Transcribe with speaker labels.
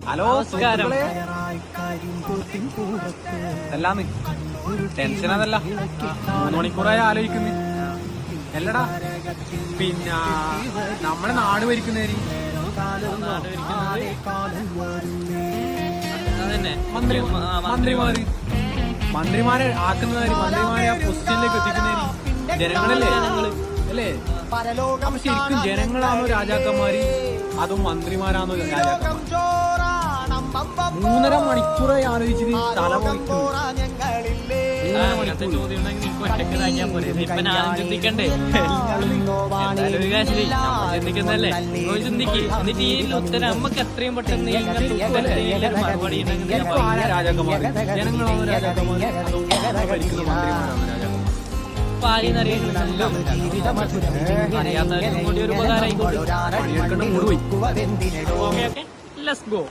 Speaker 1: Hello നമസ്കാരം. എല്ലാന്ന് tension അതല്ല, 3 മണിക്കൂറായി ആലോചിക്കുന്നു. അല്ലടാ പിന്നെ നമ്മുടെ നാട് ഭരിക്കുന്നവര് മന്ത്രിമാരെ ആക്കുന്നവര്, മന്ത്രിമാരെ ആ പൊസിഷനിലേക്ക് എത്തിക്കുന്നവര് ജനങ്ങളല്ലേ അല്ലേ? അപ്പൊ ശരിക്കും ജനങ്ങളാണോ രാജാക്കന്മാര് അതോ മന്ത്രിമാരാണോ രാജാക്കന്മാർ? 3.5 മണിക്കൂറായി ആലോചിച്ചിട്ട് തല
Speaker 2: ചിന്തിക്കണ്ടേ? ചിന്തിക്കുന്നല്ലേ ചിന്തിക്ക്. എന്നിട്ട് ഈ ഉത്തരം നമുക്ക് എത്രയും പെട്ടെന്ന് മറുപടി
Speaker 1: രാജാക്കന്മാർ ജനങ്ങളാണോ രാജാക്കന്മാർ അതോ ഭരിക്കുന്ന മന്ത്രിമാരാണോ രാജാക്കന്മാർ?
Speaker 2: അറിയാത്തവരും കൂടി ഒരു ഉപകാരമായിക്കോട്ടെ.
Speaker 1: മൂട് പോയി.
Speaker 2: Let's go.